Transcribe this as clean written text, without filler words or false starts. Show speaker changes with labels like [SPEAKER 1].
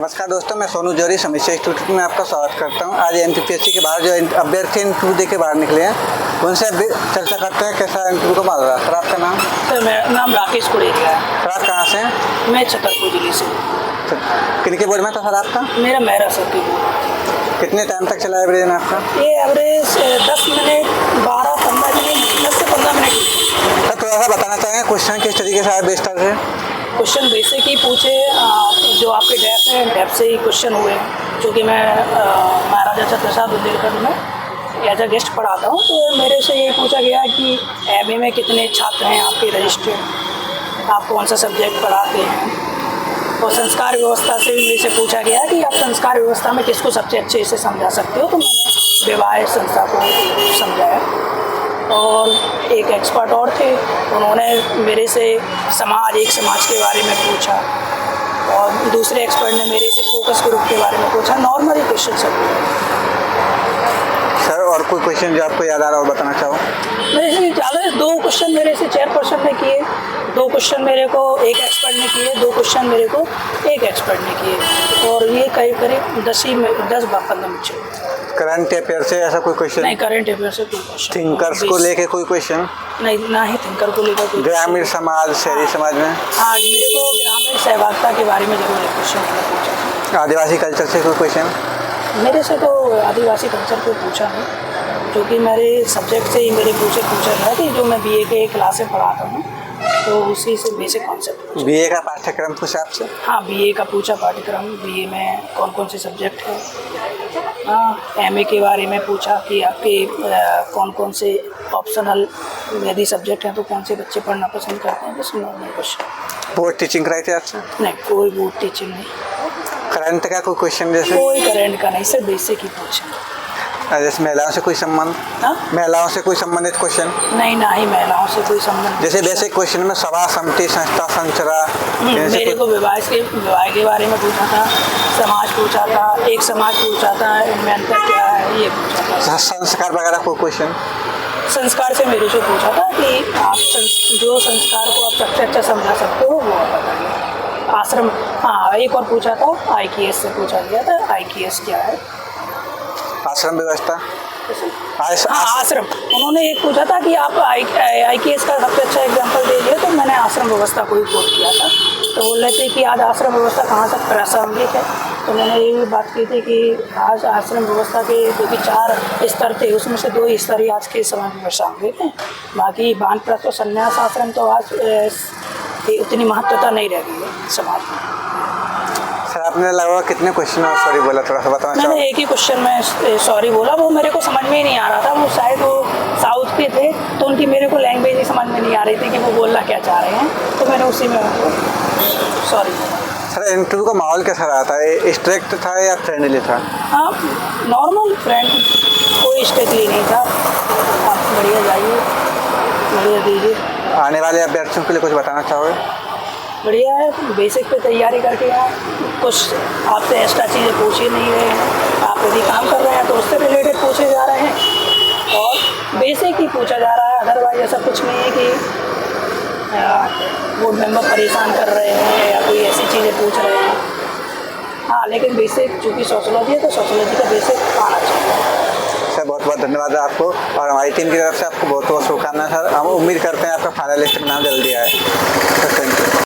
[SPEAKER 1] नमस्कार दोस्तों, मैं सोनू जौहरी समीक्षा इंस्टीट्यूट में आपका स्वागत करता हूं। आज एमपीएससी के बाहर जो अभ्यर्थी इंटरव्यू दे के बाहर निकले हैं उनसे अभी चर्चा करते हैं कैसा इंटरव्यू को माल रहा है। सर आपका नाम?
[SPEAKER 2] सर मेरा नाम राकेश कुड़ेरिया है।
[SPEAKER 1] सर आप कहाँ से हैं?
[SPEAKER 2] मैं छतरपुर जिले से।
[SPEAKER 1] किनके बोर्ड में था सर आपका?
[SPEAKER 2] मेरा मेहरा सर की बोर्ड।
[SPEAKER 1] कितने टाइम तक चला एवरेज में आपका?
[SPEAKER 2] ये एवरेज 10 मिनट 12-15 मिनट 10 से 15 मिनट।
[SPEAKER 1] सर थोड़ा सा बताना चाहेंगे क्वेश्चन किस तरीके से आए बेस्टर से?
[SPEAKER 2] क्वेश्चन बेसिक ही पूछे, जो आपके डैप है डैप से ही क्वेश्चन हुए, क्योंकि मैं महाराजा छत्रसाल बुंदेलखंड में एज अ गेस्ट पढ़ाता हूँ। तो मेरे से ये पूछा गया कि एमए में कितने छात्र हैं आपके रजिस्टर्ड, आप कौन सा सब्जेक्ट पढ़ाते हैं। और संस्कार व्यवस्था से भी मेरे से पूछा गया कि आप संस्कार व्यवस्था में किसको सबसे अच्छे से समझा सकते हो। तो मैंने विवाह संस्था को समझाया। और एक एक्सपर्ट और थे, उन्होंने मेरे से एक समाज के बारे में पूछा, और दूसरे एक्सपर्ट ने मेरे से फोकस ग्रुप के बारे में पूछा। नॉर्मली क्वेश्चन सब।
[SPEAKER 1] सर और कोई क्वेश्चन जो आपको याद आ रहा हो बताना चाहो?
[SPEAKER 2] मेरे से ज़्यादा 2 क्वेश्चन मेरे से चेयरपर्सन ने किए, 2 क्वेश्चन मेरे को एक एक्सपर्ट ने किए, 2 क्वेश्चन मेरे को एक एक्सपर्ट ने किए। और ये करीब 10-15 मिनट।
[SPEAKER 1] करंट अफेयर से ऐसा कोई क्वेश्चन?
[SPEAKER 2] नहीं, करंट अफेयर से कोई क्वेश्चन।
[SPEAKER 1] थिंकर्स को लेके कोई क्वेश्चन?
[SPEAKER 2] नहीं, ना ही थिंकर को लेकर कोई।
[SPEAKER 1] ग्रामीण समाज, शहरी समाज में?
[SPEAKER 2] हाँ, मेरे को ग्रामीण सहभागिता के बारे में जरूर एक क्वेश्चन पूछा।
[SPEAKER 1] आदिवासी कल्चर से कोई क्वेश्चन?
[SPEAKER 2] मेरे से तो आदिवासी कल्चर को पूछा नहीं, क्योंकि मेरे सब्जेक्ट से ही मेरे पूछा गया कि जो मैं बीए के क्लास में पढ़ाता हूँ, तो उसी से बेसिक कॉन्सेप्ट।
[SPEAKER 1] बीए का पाठ्यक्रम पूछा आपसे?
[SPEAKER 2] हाँ, बीए का पूछा पाठ्यक्रम, बीए में कौन कौन से सब्जेक्ट हैं। हाँ, एमए के बारे में पूछा कि आपके कौन कौन से ऑप्शनल यदि सब्जेक्ट हैं तो कौन से बच्चे पढ़ना पसंद करते हैं। बस नॉर्मल क्वेश्चन।
[SPEAKER 1] बोर्ड टीचिंग कराई थी आपसे?
[SPEAKER 2] नहीं, कोई बोर्ड टीचिंग नहीं।
[SPEAKER 1] करंट का कोई क्वेश्चन जैसे?
[SPEAKER 2] कोई करंट का नहीं सर, बेसिक ही पूछा।
[SPEAKER 1] जैसे महिलाओं से कोई संबंध?
[SPEAKER 2] हाँ?
[SPEAKER 1] महिलाओं से कोई संबंधित क्वेश्चन?
[SPEAKER 2] नहीं, ना ही महिलाओं से कोई संबंध।
[SPEAKER 1] जैसे बेसिक क्वेश्चन में सभा, समिति, संस्था, संचरा,
[SPEAKER 2] मेरे को विवाह के बारे में पूछा था, समाज पूछा था, एक समाज पूछा था, इनमें अंतर क्या है ये पूछा था।
[SPEAKER 1] संस्कार वगैरह कोई क्वेश्चन?
[SPEAKER 2] संस्कार से मेरे से पूछा था कि आप जो संस्कार को आप सबसे अच्छा समझा सकते हो वो आप बताइए। आश्रम, हाँ एक और पूछा था, IKS से पूछा गया था, IKS क्या है।
[SPEAKER 1] आश्रम व्यवस्था?
[SPEAKER 2] हाँ, आश्रम। उन्होंने एक पूछा था कि आप IKS का सबसे अच्छा एग्जांपल दे दिए, तो मैंने आश्रम व्यवस्था को ही कोट किया था। तो बोल रहे थे कि आज आश्रम व्यवस्था कहाँ तक प्रासंगिक है। तो मैंने ये भी बात की थी कि आज आश्रम व्यवस्था के जो कि 4 स्तर थे, उसमें से 2 स्तर ही आज के समय में प्रासंगिक हैं। बाकी वानप्रस्थ और संन्यास आश्रम तो आज उतनी महत्वता नहीं रह गई है समाज में।
[SPEAKER 1] सर आपने लगभग कितने क्वेश्चन में सॉरी बोला, थोड़ा सा बताना?
[SPEAKER 2] मैंने एक ही क्वेश्चन में सॉरी बोला, वो मेरे को समझ में ही नहीं आ रहा था। वो शायद वो साउथ के थे, तो उनकी मेरे को लैंग्वेज ही समझ में नहीं आ रही थी कि वो बोलना क्या चाह रहे हैं, तो मैंने उसी में उनको सॉरी बोला।
[SPEAKER 1] सर इंटरव्यू का माहौल कैसा रहा था? स्ट्रिक्ट था या फ्रेंडली था?
[SPEAKER 2] हाँ, नॉर्मल फ्रेंड, कोई स्ट्रिक्टली नहीं था। आप बढ़िया जाइए, बढ़िया दीजिए।
[SPEAKER 1] आने वाले अभ्यर्थियों के लिए कुछ बताना चाहोगे?
[SPEAKER 2] बढ़िया है, बेसिक पे तैयारी करके आए। कुछ आपसे एक्स्ट्रा चीज़ें पूछ ही नहीं रहे हैं। आप यदि काम कर रहे हैं तो उससे रिलेटेड पूछे जा रहे हैं, और बेसिक ही पूछा जा रहा है। अदरवाइज ऐसा कुछ नहीं है कि बोर्ड मेंबर परेशान कर रहे हैं या कोई ऐसी चीज़ें पूछ रहे हैं। हाँ, लेकिन बेसिक चूँकि सोशोलॉजी है तो सोशोलॉजी का बेसिक आना चाहिए।
[SPEAKER 1] सर बहुत बहुत धन्यवाद आपको, और हमारी टीम की तरफ से आपको बहुत बहुत शुभकामनाएं। सर हम उम्मीद करते हैं आपका फाइनलिस्ट का नाम जल्दी आए। Thank you.